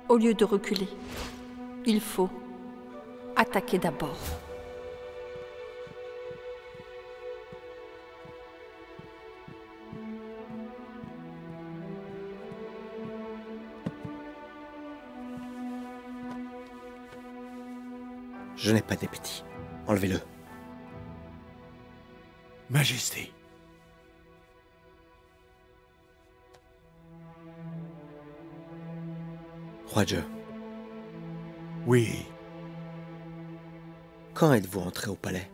Au lieu de reculer, il faut attaquer d'abord. Je n'ai pas d'appétit. Enlevez-le. Majesté. Roi Dieu, Oui, quand êtes-vous entré au palais?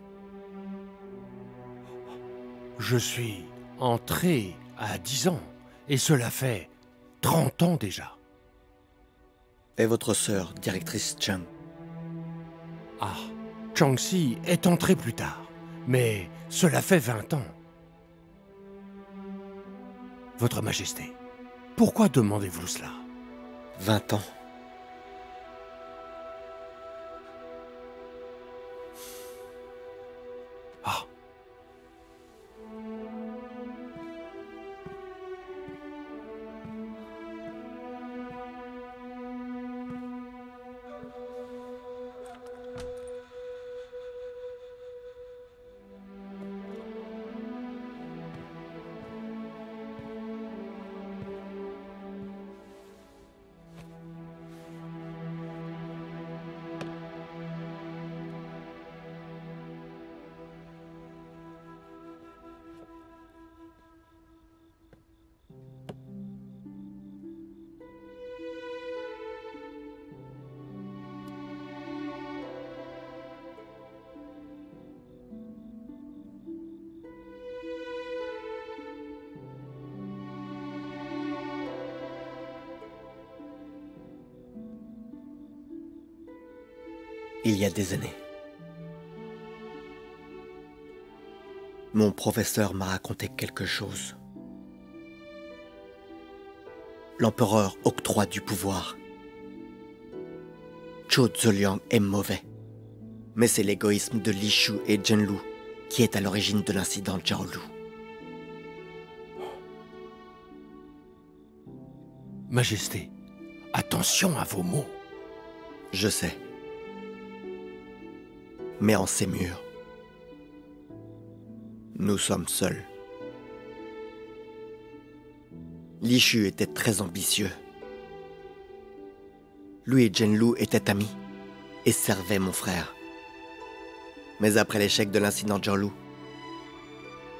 je suis entré à 10 ans, et cela fait 30 ans déjà. Et votre sœur, directrice Chang? Ah, Changxi est entré plus tard, mais cela fait 20 ans. Votre Majesté, pourquoi demandez-vous cela? 20 ans. Ah, Il y a des années. Mon professeur m'a raconté quelque chose. L'empereur octroie du pouvoir. Zhou Zeliang est mauvais. Mais c'est l'égoïsme de Li Shu et Zhenlu qui est à l'origine de l'incident Jiaolu. Majesté, attention à vos mots. Je sais. Mais en ces murs, nous sommes seuls. Li Shu était très ambitieux. Lui et Zhenlu étaient amis et servaient mon frère. Mais après l'échec de l'incident Jiaolu,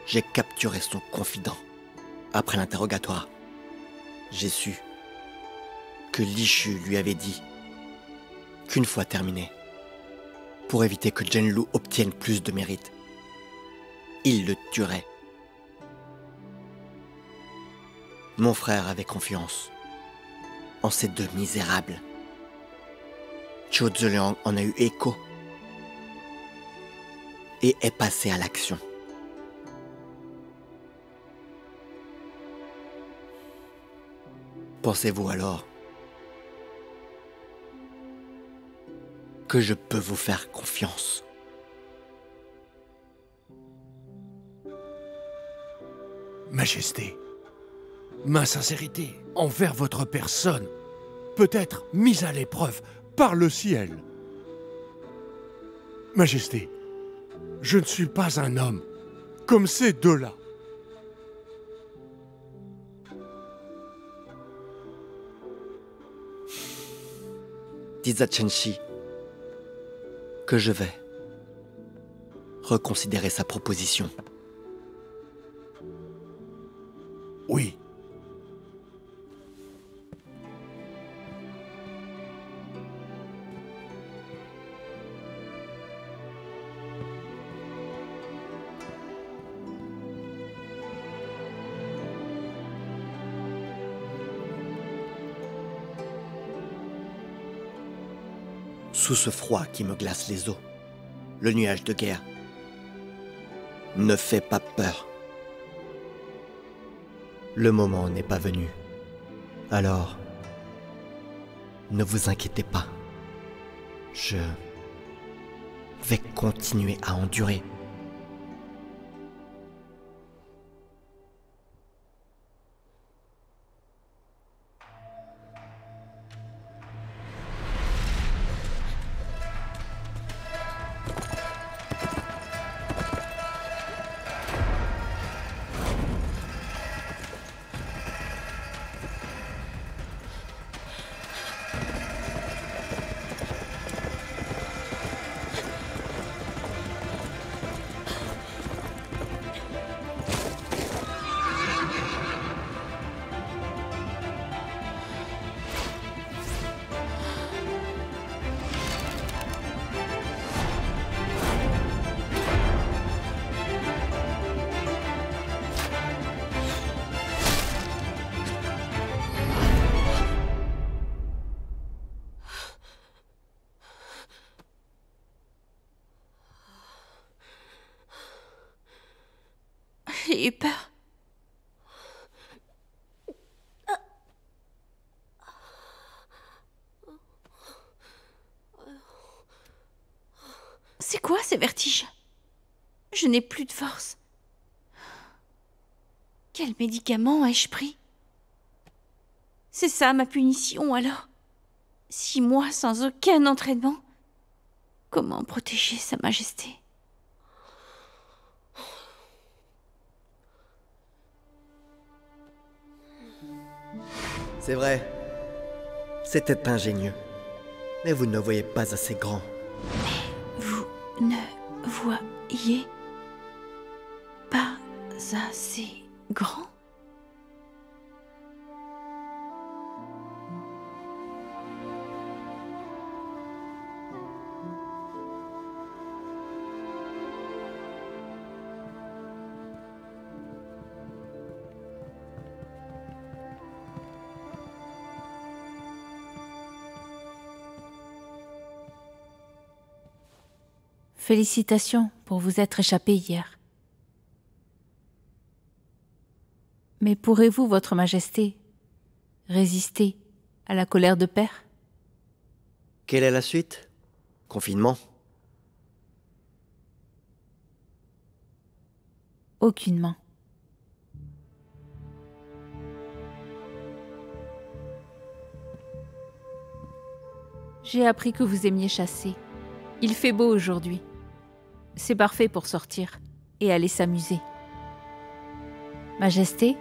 j'ai capturé son confident. Après l'interrogatoire, j'ai su que Li Shu lui avait dit qu'une fois terminé, pour éviter que Zhenlu obtienne plus de mérite, il le tuerait. Mon frère avait confiance en ces deux misérables. Zhou Zeliang en a eu écho et est passé à l'action. Pensez-vous alors que je peux vous faire confiance? Majesté, ma sincérité envers votre personne peut être mise à l'épreuve par le ciel. Majesté, je ne suis pas un homme comme ces deux-là. Dites à Chen-Shi que je vais reconsidérer sa proposition. Oui. Sous ce froid qui me glace les os, le nuage de guerre ne fait pas peur. Le moment n'est pas venu. Alors, ne vous inquiétez pas. Je vais continuer à endurer. J'ai eu peur. C'est quoi ces vertiges? Je n'ai plus de force. Quel médicament ai-je pris? C'est ça ma punition alors? 6 mois sans aucun entraînement? Comment protéger Sa Majesté? C'est vrai. C'était ingénieux. Mais vous ne le voyez pas assez grand. Vous ne voyez pas assez grand? Félicitations pour vous être échappé hier. Mais pourrez-vous, Votre Majesté, résister à la colère de Père? Quelle est la suite? Confinement? Aucunement. J'ai appris que vous aimiez chasser. Il fait beau aujourd'hui. C'est parfait pour sortir et aller s'amuser. Majesté,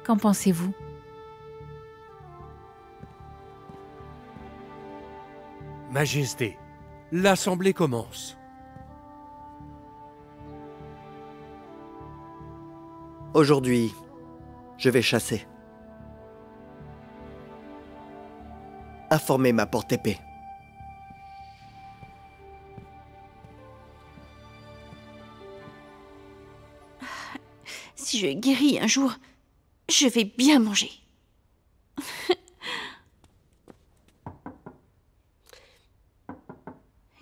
qu'en pensez-vous? Majesté, l'assemblée commence. Aujourd'hui, je vais chasser. Informer ma porte-épée. Si je guéris un jour, je vais bien manger.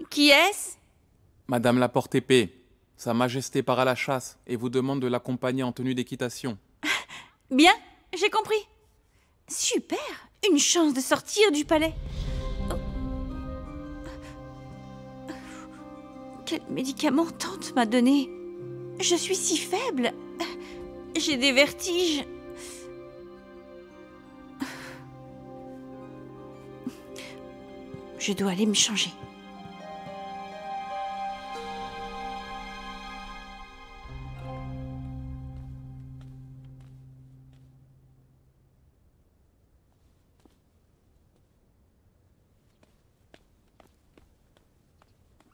Qui est-ce? Madame la porte-épée, Sa Majesté part à la chasse et vous demande de l'accompagner en tenue d'équitation. Bien, j'ai compris. Super, une chance de sortir du palais. Oh. Quel médicament Tante m'a donné? Je suis si faible. J'ai des vertiges. Je dois aller me changer.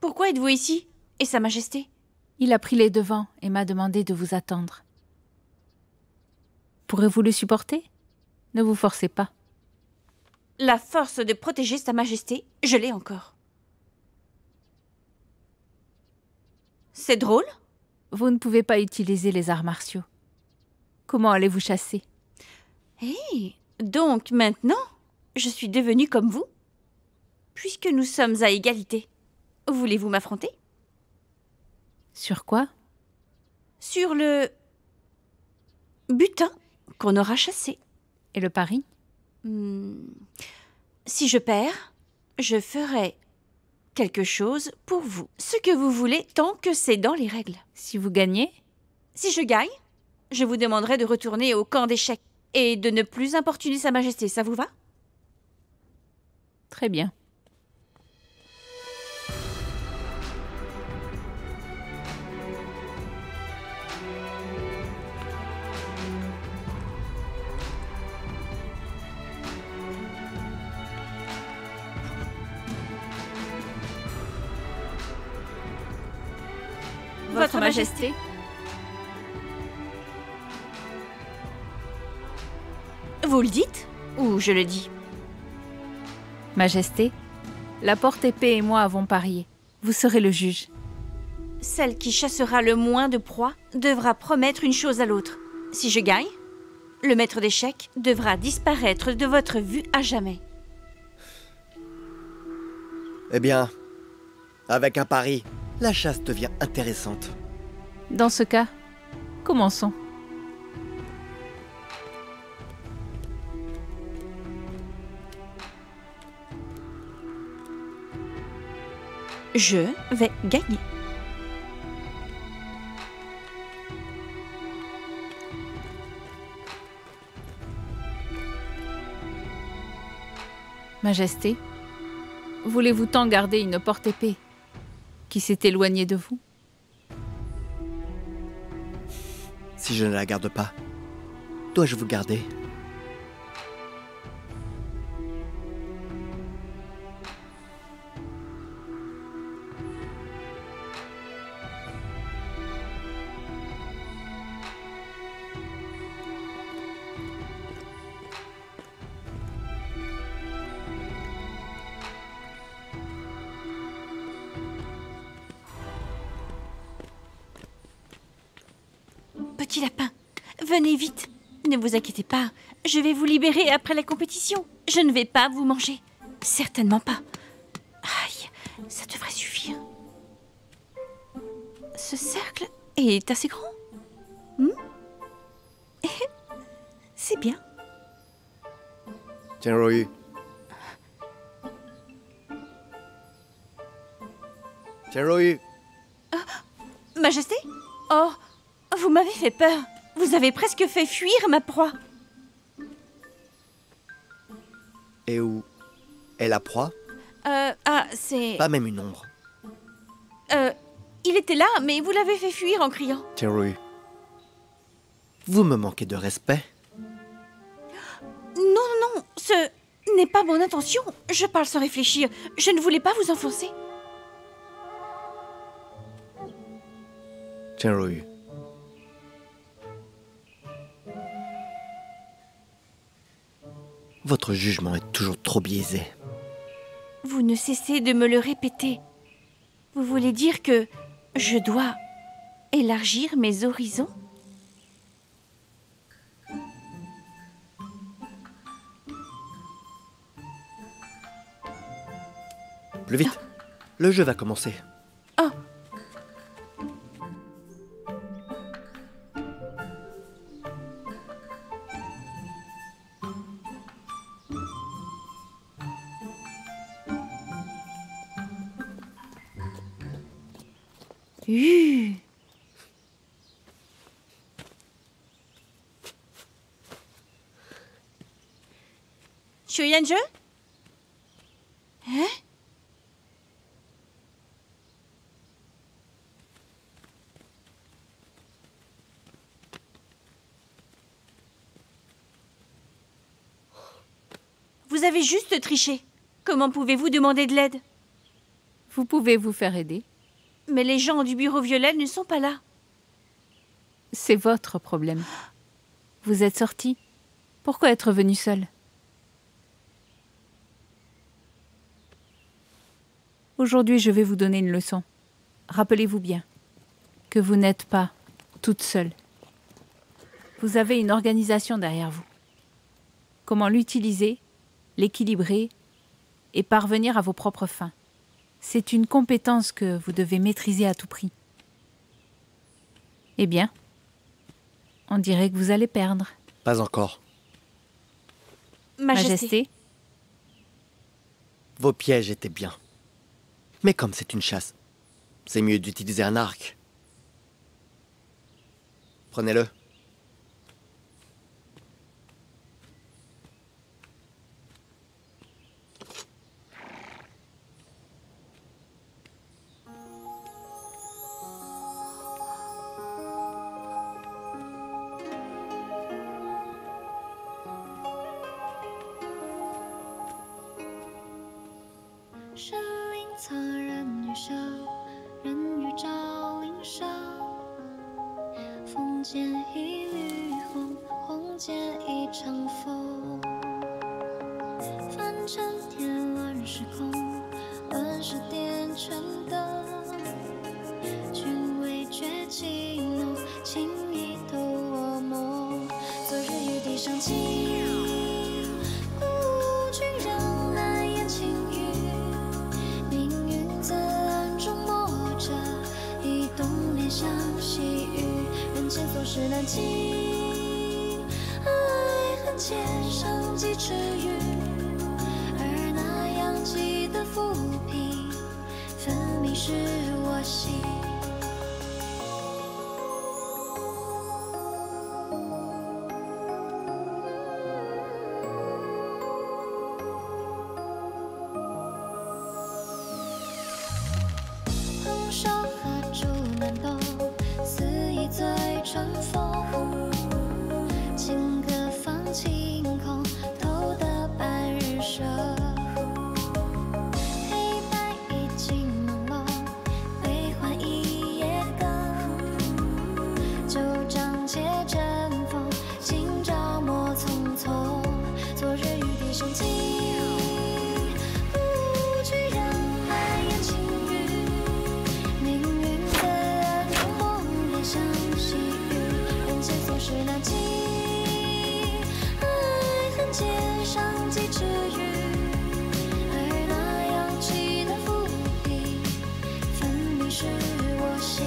Pourquoi êtes-vous ici? Et Sa Majesté? Il a pris les devants et m'a demandé de vous attendre. Pourrez-vous le supporter? Ne vous forcez pas. La force de protéger Sa Majesté, je l'ai encore. C'est drôle? Vous ne pouvez pas utiliser les arts martiaux. Comment allez-vous chasser? Hé, donc maintenant, je suis devenue comme vous? Puisque nous sommes à égalité, voulez-vous m'affronter? Sur quoi? Sur le butin qu'on aura chassé. Et le pari? Si je perds, je ferai quelque chose pour vous. Ce que vous voulez, tant que c'est dans les règles. Si vous gagnez? Si je gagne, je vous demanderai de retourner au camp d'échecs et de ne plus importuner Sa Majesté. Ça vous va? Très bien. Votre Majesté. Vous le dites ou je le dis? Majesté, la porte-épée et moi avons parié. Vous serez le juge. Celle qui chassera le moins de proies devra promettre une chose à l'autre. Si je gagne, le maître d'échecs devra disparaître de votre vue à jamais. Eh bien, avec un pari, la chasse devient intéressante. Dans ce cas, Commençons. Je vais gagner. Majesté, voulez-vous tant garder une porte-épée qui s'est éloignée de vous? Si je ne la garde pas, dois-je vous garder? Petit lapin, venez vite. Ne vous inquiétez pas, je vais vous libérer après la compétition. Je ne vais pas vous manger. Certainement pas. Aïe, ça devrait suffire. Ce cercle est assez grand. C'est bien. Tenryu. Tenryu. Majesté? Oh, vous m'avez fait peur. Vous avez presque fait fuir ma proie. Et où est la proie? C'est... Pas même une ombre. Il était là, mais vous l'avez fait fuir en criant. Tenryu. Vous me manquez de respect. Non, ce n'est pas mon intention. Je parle sans réfléchir. Je ne voulais pas vous enfoncer. Tenryu. Votre jugement est toujours trop biaisé. Vous ne cessez de me le répéter. Vous voulez dire que je dois élargir mes horizons? Plus vite. Le jeu va commencer. Oh. Shuyanju? Hein? Vous avez juste triché. Comment pouvez-vous demander de l'aide? Vous pouvez vous faire aider. Mais les gens du bureau violet ne sont pas là. C'est votre problème. Vous êtes sorti. Pourquoi être venu seul? Aujourd'hui, je vais vous donner une leçon. Rappelez-vous bien que vous n'êtes pas toute seule. Vous avez une organisation derrière vous. Comment l'utiliser, l'équilibrer et parvenir à vos propres fins. C'est une compétence que vous devez maîtriser à tout prix. Eh bien, on dirait que vous allez perdre. Pas encore. Majesté. Vos pièges étaient bien. Mais comme c'est une chasse, c'est mieux d'utiliser un arc. Prenez-le. 是难尽，爱恨千上几尺雨，而那扬起的浮萍，分明是我心。横梢合竹难懂，肆意醉春风。情歌放晴空，偷得半日生。黑白已经朦胧，悲欢一夜更。旧账且阵风，今朝莫匆匆。昨日与笛声尽，不去让爱言轻语。命运怎能梦魇像细雨？人间总是难尽，爱恨千上几尺雨。而那扬起的浮萍，分明是我心。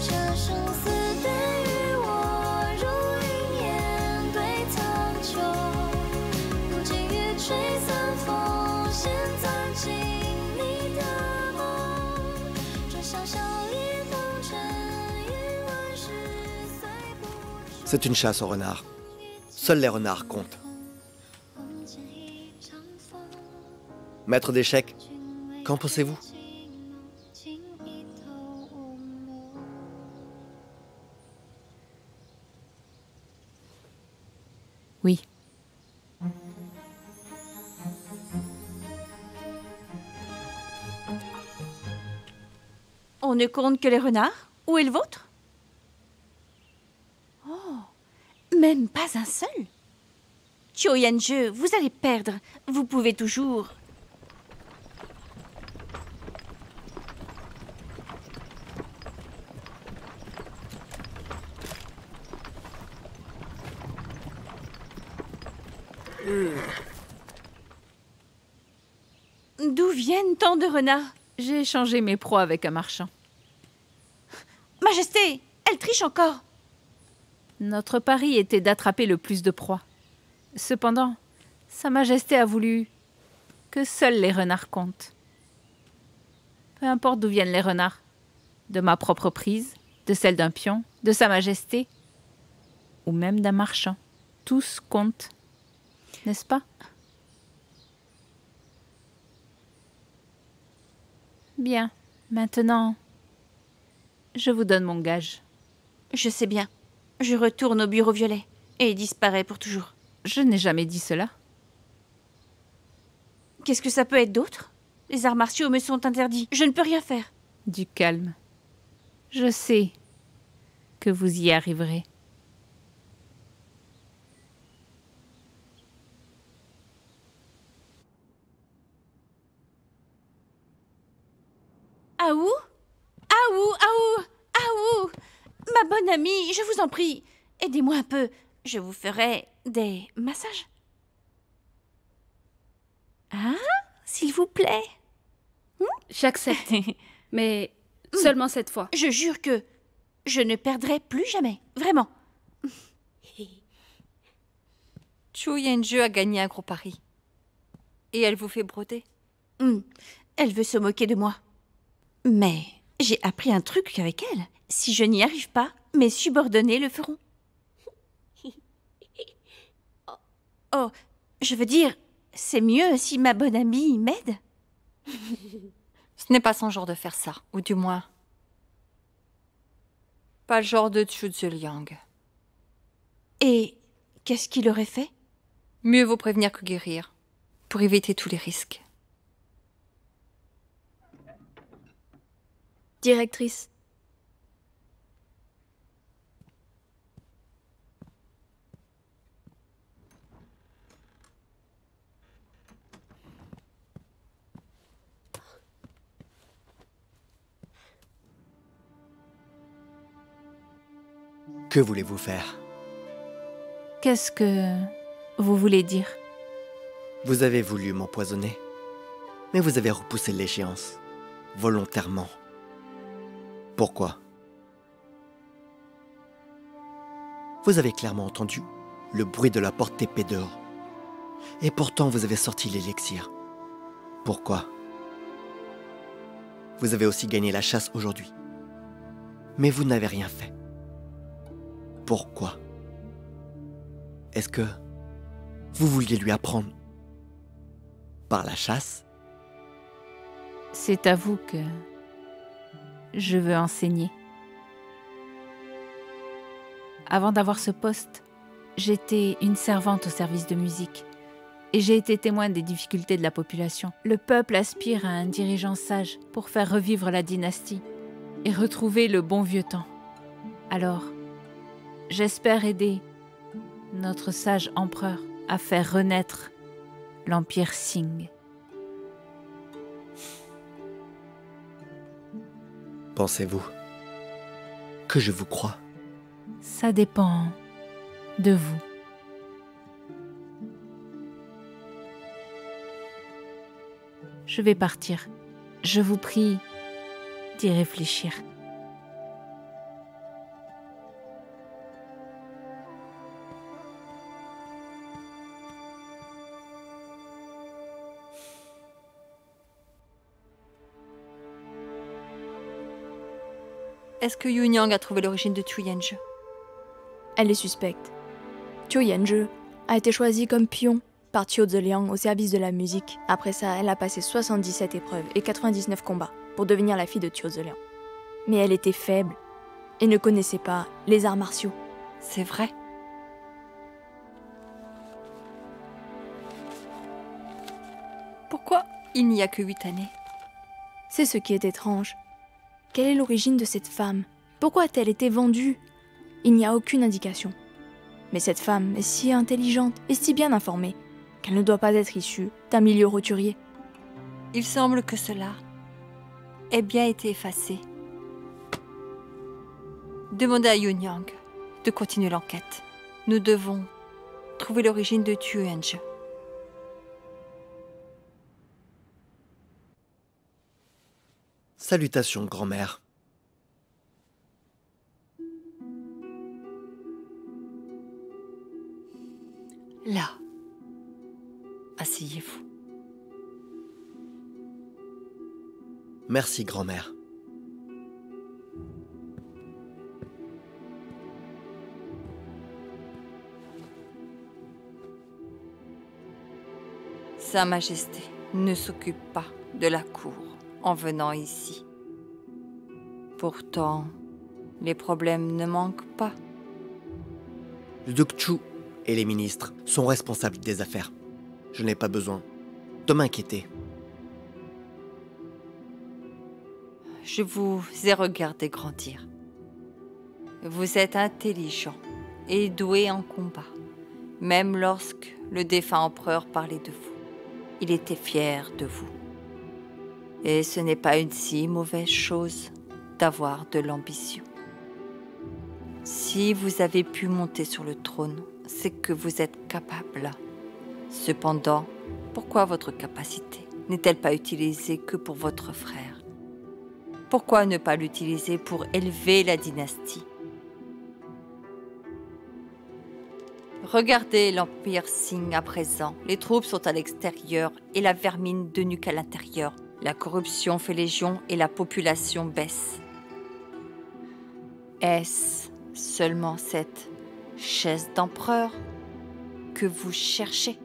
这生死对于我如云烟对苍穹，不经雨吹散风，现钻进你的梦。这小小一风尘，一万世虽不知。 C'est une chasse aux renards. Seuls les renards comptent. 红尘一场风， Maître d'échecs, qu'en pensez-vous? 情一头乌木。 Oui. On ne compte que les renards. Où est le vôtre? Oh, même pas un seul. Choyan-je, vous allez perdre. Vous pouvez toujours... D'où viennent tant de renards? J'ai échangé mes proies avec un marchand. Majesté, elle triche encore. Notre pari était d'attraper le plus de proies. Cependant, Sa Majesté a voulu que seuls les renards comptent. Peu importe d'où viennent les renards, de ma propre prise, de celle d'un pion, de Sa Majesté, ou même d'un marchand. Tous comptent, n'est-ce pas? Bien, maintenant, je vous donne mon gage. Je sais bien. Je retourne au bureau violet et disparais pour toujours. Je n'ai jamais dit cela. Qu'est-ce que ça peut être d'autre? Les arts martiaux me sont interdits. Je ne peux rien faire. Du calme. Je sais que vous y arriverez. Aou? Aou, Aou, Aou! Ma bonne amie, je vous en prie, aidez-moi un peu. Je vous ferai des massages. Ah, s'il vous plaît. J'accepte, mais seulement cette fois. Je jure que je ne perdrai plus jamais, vraiment. Chu Yenju a gagné un gros pari. Et elle vous fait broder. Elle veut se moquer de moi. Mais j'ai appris un truc avec elle. Si je n'y arrive pas, mes subordonnés le feront. Oh, je veux dire, c'est mieux si ma bonne amie m'aide. Ce n'est pas son genre de faire ça, ou du moins... pas le genre de Chu Zeliang. Et qu'est-ce qu'il aurait fait? Mieux vaut prévenir que guérir, pour éviter tous les risques. Directrice. Que voulez-vous faire? Qu'est-ce que vous voulez dire? Vous avez voulu m'empoisonner, mais vous avez repoussé l'échéance, volontairement. Pourquoi? Vous avez clairement entendu le bruit de la porte épée dehors. Et pourtant, vous avez sorti l'élixir. Pourquoi? Vous avez aussi gagné la chasse aujourd'hui. Mais vous n'avez rien fait. Pourquoi? Est-ce que vous vouliez lui apprendre par la chasse? C'est à vous que je veux enseigner. Avant d'avoir ce poste, j'étais une servante au service de musique et j'ai été témoin des difficultés de la population. Le peuple aspire à un dirigeant sage pour faire revivre la dynastie et retrouver le bon vieux temps. Alors, j'espère aider notre sage empereur à faire renaître l'Empire Sing. Pensez-vous que je vous crois? Ça dépend de vous. Je vais partir. Je vous prie d'y réfléchir. Est-ce que Yunyang a trouvé l'origine de Chuyenje? Elle est suspecte. Qiu Yanzhi a été choisie comme pion par Qiu Zeliang au service de la musique. Après ça, elle a passé 77 épreuves et 99 combats pour devenir la fille de Qiu Zeliang. Mais elle était faible et ne connaissait pas les arts martiaux. C'est vrai. Pourquoi il n'y a que 8 années? C'est ce qui est étrange. Quelle est l'origine de cette femme? Pourquoi a-t-elle été vendue? Il n'y a aucune indication. Mais cette femme est si intelligente et si bien informée qu'elle ne doit pas être issue d'un milieu roturier. Il semble que cela ait bien été effacé. Demandez à Yunyang de continuer l'enquête. Nous devons trouver l'origine de Chuyenje. Salutations, grand-mère. Là. Asseyez-vous. Merci, grand-mère. Sa Majesté ne s'occupe pas de la cour en venant ici. Pourtant, les problèmes ne manquent pas. Le duc Chu et les ministres sont responsables des affaires. Je n'ai pas besoin de m'inquiéter. Je vous ai regardé grandir. Vous êtes intelligent et doué en combat. Même lorsque le défunt empereur parlait de vous, il était fier de vous. Et ce n'est pas une si mauvaise chose d'avoir de l'ambition. Si vous avez pu monter sur le trône, c'est que vous êtes capable. Cependant, pourquoi votre capacité n'est-elle pas utilisée que pour votre frère? Pourquoi ne pas l'utiliser pour élever la dynastie? Regardez l'Empire Sing à présent. Les troupes sont à l'extérieur et la vermine de nuque à l'intérieur. La corruption fait légion et la population baisse. Est-ce seulement cette chaise d'empereur que vous cherchez?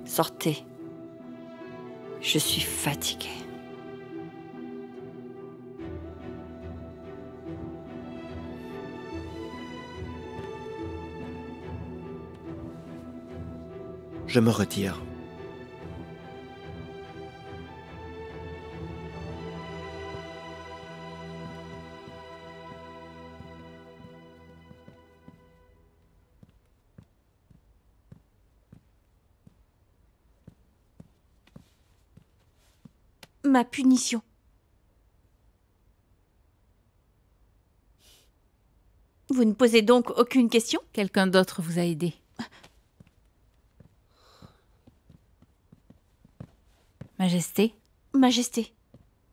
Sortez. Je suis fatiguée. Je me retire. Ma punition. Vous ne posez donc aucune question? Quelqu'un d'autre vous a aidé. Majesté, Majesté,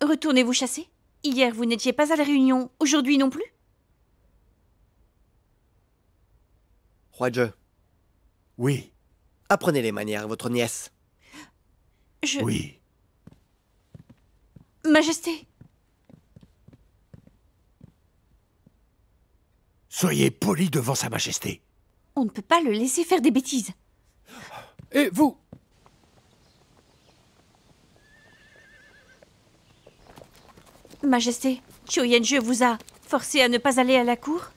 retournez-vous chasser? Hier, vous n'étiez pas à la réunion, aujourd'hui non plus? Roi Zhe, Oui, apprenez les manières à votre nièce. oui. Majesté, Soyez poli devant Sa Majesté. on ne peut pas le laisser faire des bêtises. Et vous? Majesté, Qiu Yanzhe vous a forcé à ne pas aller à la cour?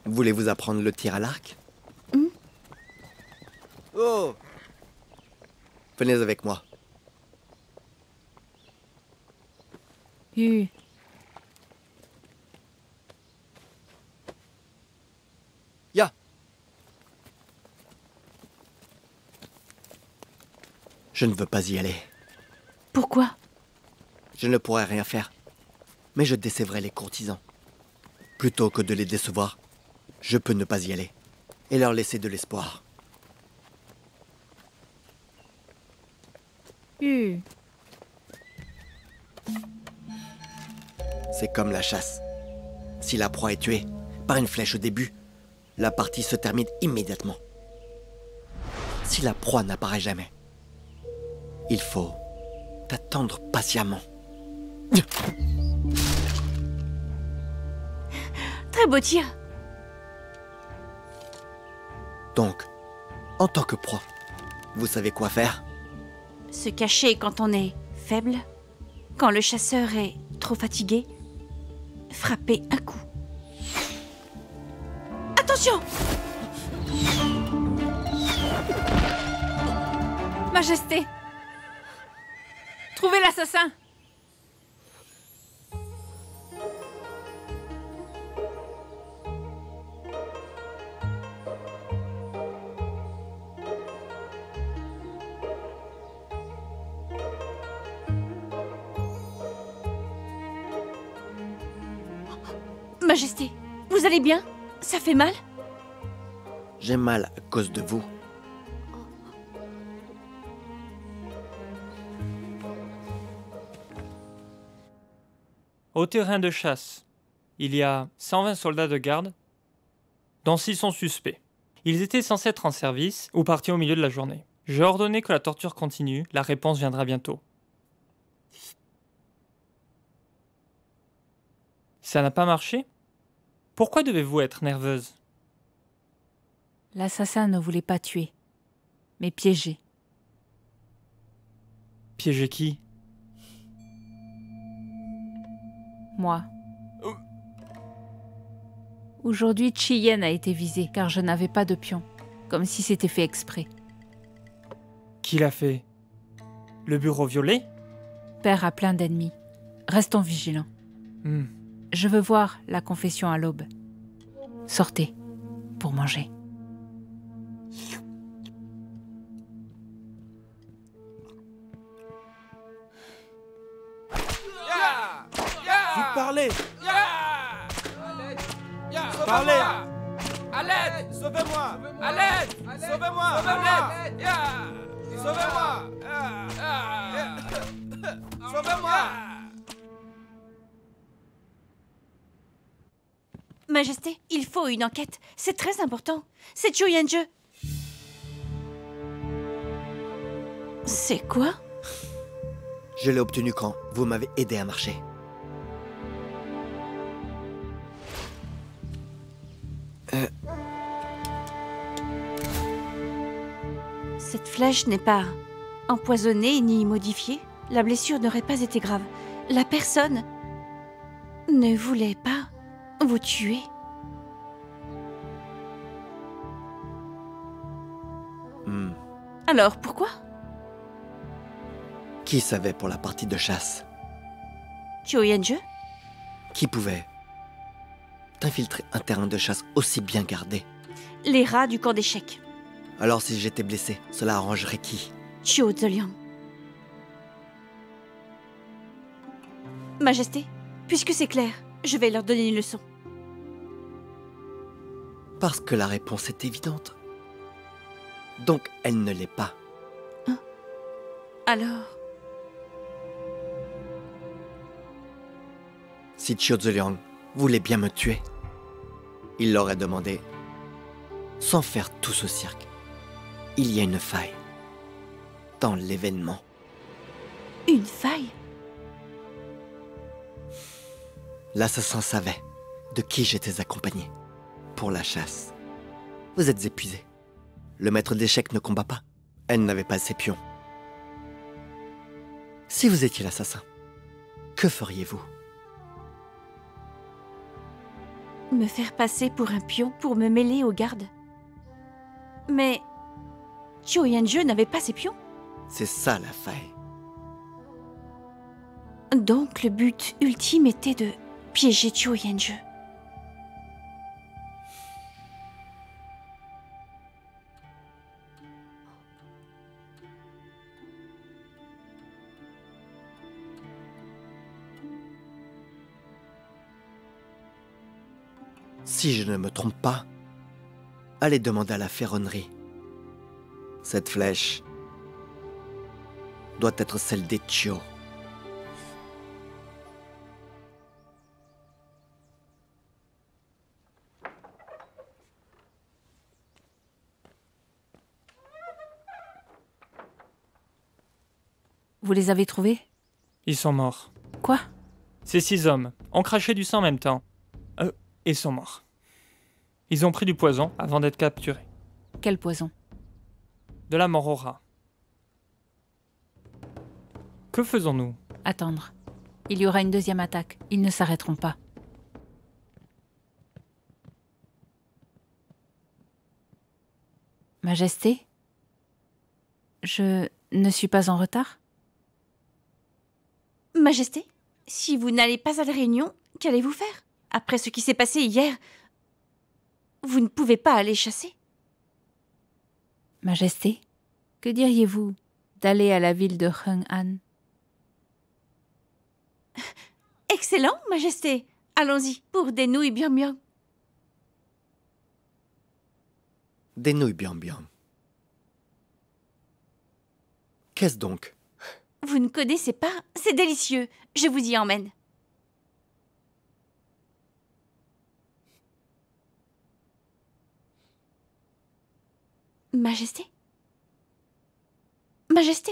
Voulez-vous apprendre le tir à l'arc? Oh! Venez avec moi. Hu. Ya! Je ne veux pas y aller. Pourquoi? Je ne pourrais rien faire. Mais je décevrai les courtisans. Plutôt que de les décevoir, je peux ne pas y aller. Et leur laisser de l'espoir. Hu. C'est comme la chasse. Si la proie est tuée par une flèche au début, la partie se termine immédiatement. Si la proie n'apparaît jamais, il faut attendre patiemment. Très beau tir. Donc, en tant que proie, vous savez quoi faire? Se cacher quand on est faible, quand le chasseur est trop fatigué, frapper un coup. Attention! Majesté! Trouvez l'assassin! Majesté, vous allez bien? Ça fait mal? J'ai mal à cause de vous. Au terrain de chasse, il y a 120 soldats de garde, dont 6 sont suspects. Ils étaient censés être en service ou partis au milieu de la journée. J'ai ordonné que la torture continue, la réponse viendra bientôt. Ça n'a pas marché? Pourquoi devez-vous être nerveuse? L'assassin ne voulait pas tuer, mais piéger. Piéger qui? Moi. Aujourd'hui, Chiyen a été visé car je n'avais pas de pion, comme si c'était fait exprès. Qui l'a fait? Le bureau violet? Père a plein d'ennemis. Restons vigilants. Je veux voir la confession à l'aube. Sortez, pour manger. Vous parlez! Parlez! À l'aide! Sauvez-moi! À l'aide! Sauvez-moi! Sauvez-moi! Sauvez-moi! Majesté, il faut une enquête. C'est très important. C'est Qiu Yanzhe. C'est quoi? Je l'ai obtenu quand vous m'avez aidé à marcher. Cette flèche n'est pas empoisonnée ni modifiée. La blessure n'aurait pas été grave. La personne ne voulait pas vous tuer. Alors, pourquoi? Qui savait pour la partie de chasse? Qiu Yanzhe? Qui pouvait infiltrer un terrain de chasse aussi bien gardé? Les rats du camp d'échecs. Alors si j'étais blessé, cela arrangerait qui? Qiu Zeliang. Majesté, puisque c'est clair, je vais leur donner une leçon. Parce que la réponse est évidente. Donc elle ne l'est pas. Alors, Si Qiu Zeliang voulait bien me tuer, il l'aurait demandé. Sans faire tout ce cirque, il y a une faille dans l'événement. une faille? L'assassin savait de qui j'étais accompagné pour la chasse. Vous êtes épuisé. Le maître d'échecs ne combat pas. Elle n'avait pas ses pions. Si vous étiez l'assassin, que feriez-vous? Me faire passer pour un pion pour me mêler aux gardes. Mais Qiu Yanzhe n'avait pas ses pions. C'est ça la faille. Donc le but ultime était de piéger Qiu Yanzhe. Si je ne me trompe pas, allez demander à la ferronnerie. Cette flèche doit être celle des Qiu. Vous les avez trouvés? Ils sont morts. Quoi? Ces 6 hommes ont craché du sang en même temps. Et sont morts. Ils ont pris du poison avant d'être capturés. Quel poison? De la mort au rat. Que faisons-nous? Attendre. Il y aura une deuxième attaque. Ils ne s'arrêteront pas. Majesté? Je ne suis pas en retard? Majesté, si vous n'allez pas à la réunion, qu'allez-vous faire? Après ce qui s'est passé hier, vous ne pouvez pas aller chasser. Majesté, que diriez-vous d'aller à la ville de Heng'an? Excellent, Majesté. Allons-y pour des nouilles bien bien. Des nouilles bien bien. Qu'est-ce donc? Vous ne connaissez pas? C'est délicieux. Je vous y emmène. Majesté? Majesté?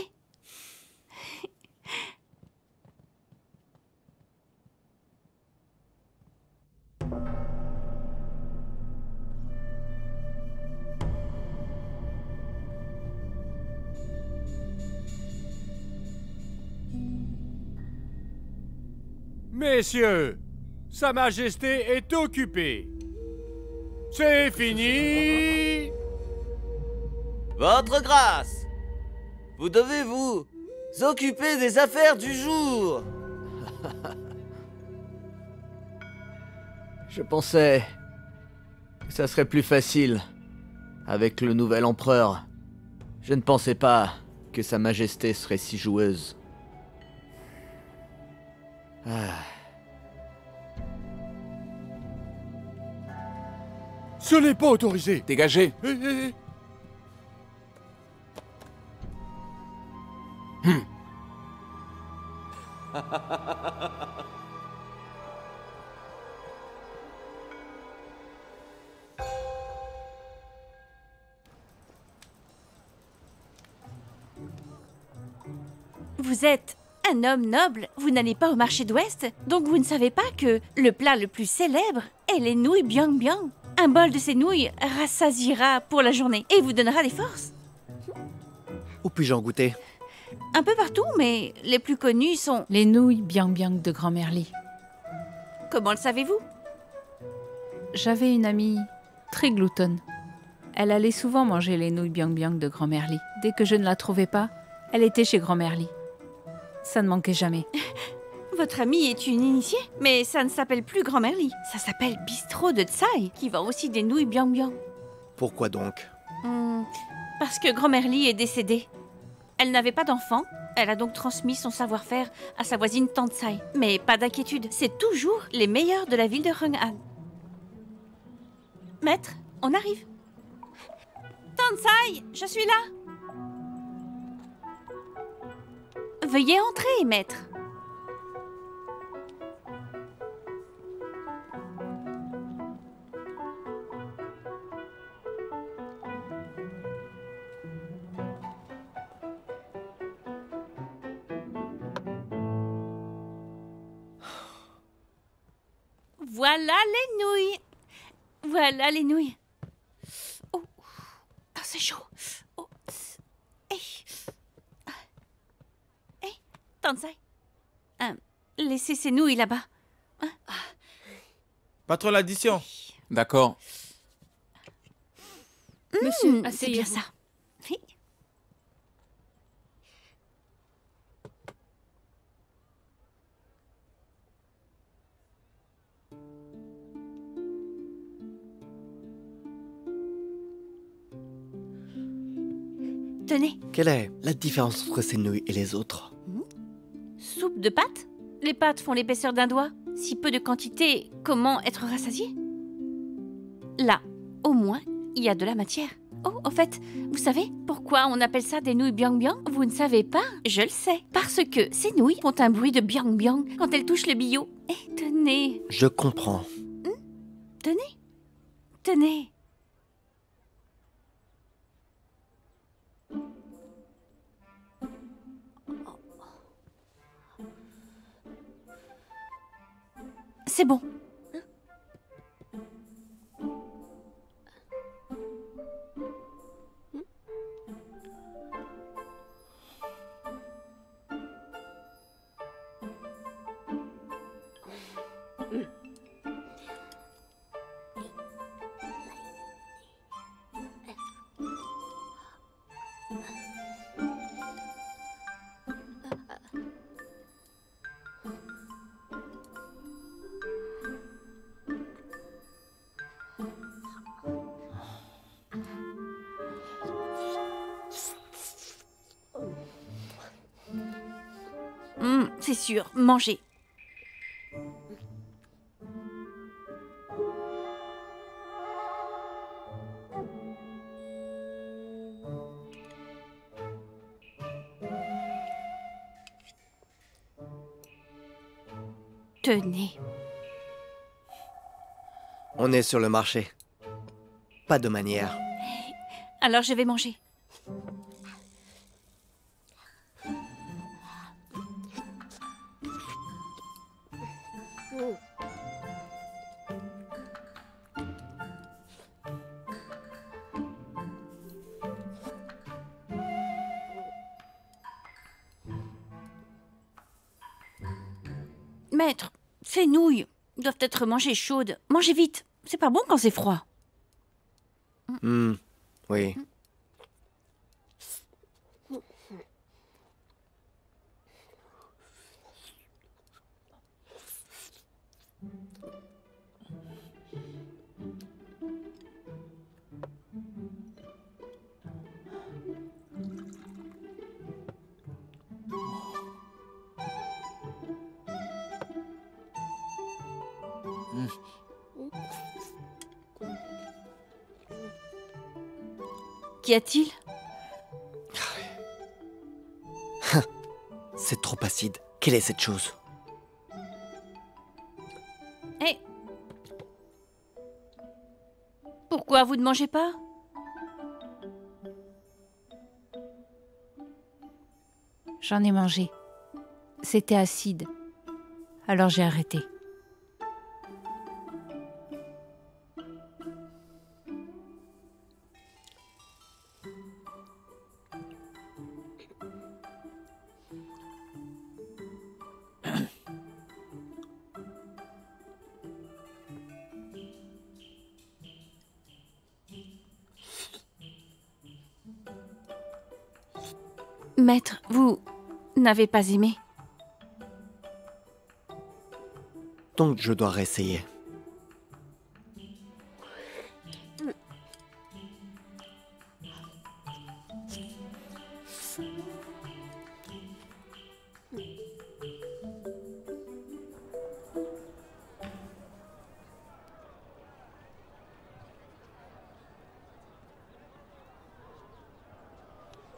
Messieurs, Sa Majesté est occupée. C'est fini. Votre grâce, vous devez vous occuper des affaires du jour. Je pensais que ça serait plus facile avec le nouvel empereur. Je ne pensais pas que Sa Majesté serait si joueuse. Ce n'est pas autorisé. Dégagez. Vous êtes un homme noble, vous n'allez pas au marché d'Ouest, donc vous ne savez pas que le plat le plus célèbre est les nouilles biang biang. Un bol de ces nouilles rassasiera pour la journée et vous donnera des forces. Où puis-je en goûter? Un peu partout, mais les plus connus sont... Les nouilles biang biang de Grand-mère Li. Comment le savez-vous? J'avais une amie très gloutonne. Elle allait souvent manger les nouilles biang biang de Grand-mère Li. Dès que je ne la trouvais pas, elle était chez Grand-mère Li. Ça ne manquait jamais. Votre amie est une initiée, mais ça ne s'appelle plus Grand-mère Li. Ça s'appelle Bistrot de Tsai, qui vend aussi des nouilles biang biang. Pourquoi donc? Parce que Grand-mère Li est décédée. Elle n'avait pas d'enfant, elle a donc transmis son savoir-faire à sa voisine Tante Tsai. Mais pas d'inquiétude, c'est toujours les meilleurs de la ville de Heng'an. Maître, on arrive. Tansai, je suis là. Veuillez entrer, maître. Voilà les nouilles. Voilà les nouilles. Oh, ah, c'est chaud. Oh. Hey. Hey, Tansai. Laissez ces nouilles là-bas. Pas trop l'addition. D'accord. Monsieur, C'est bien asseyez-vous. ça. Oui. Tenez, Quelle est la différence entre ces nouilles et les autres? soupe de pâtes? Les pâtes font l'épaisseur d'un doigt. Si peu de quantité, comment être rassasié? Là, au moins, il y a de la matière. Oh, au fait, vous savez pourquoi on appelle ça des nouilles biang biang? Vous ne savez pas? Je le sais. Parce que ces nouilles font un bruit de biang biang quand elles touchent le billot. Eh, tenez, Je comprends. tenez, tenez. C'est bon. C'est sûr, mangez. Tenez. On est sur le marché. Pas de manière. Alors je vais manger. Maître, ces nouilles doivent être mangées chaudes. Mangez vite. C'est pas bon quand c'est froid. Oui. Qu'y a-t-il? C'est trop acide. Quelle est cette chose? Eh. Pourquoi vous ne mangez pas? J'en ai mangé. C'était acide. Alors j'ai arrêté. Maître, vous n'avez pas aimé? Donc je dois réessayer.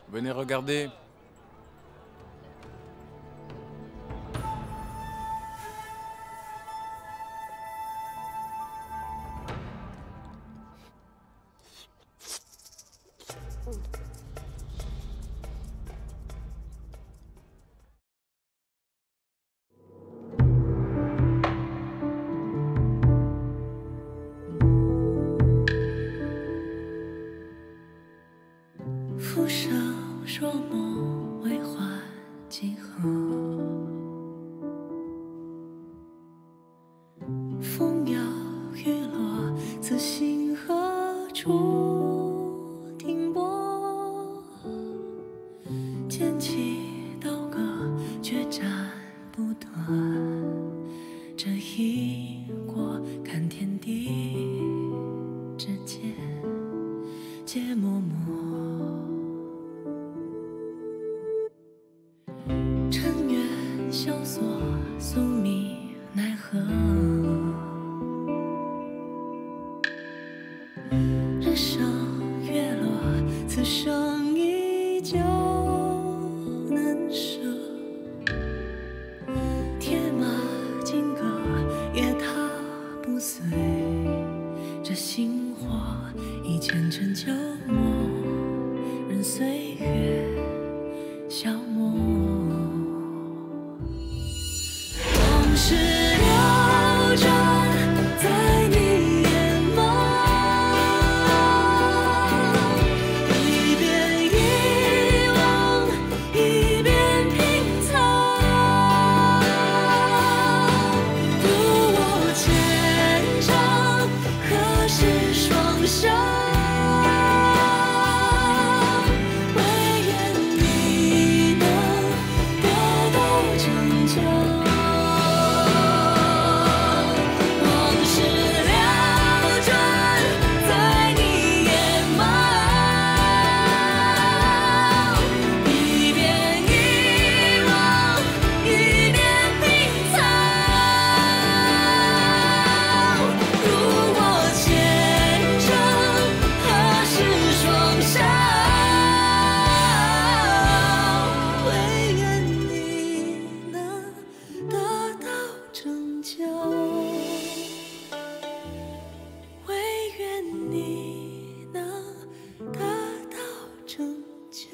Venez regarder.俯首若梦，为花几何？风摇雨落，此心何处停泊？剑起刀割，决斩不断。这一过，看天地之间，皆默默。尘缘萧索，宿命奈何？人生月落，此生依旧难舍。铁马金戈，也踏不碎。这星火已前尘旧梦，任岁月消磨。往事流转在你眼眸，一遍遗忘，一遍拼凑。渡我前程，何时双手？唯愿你能得到拯救。唯愿你能得到拯救。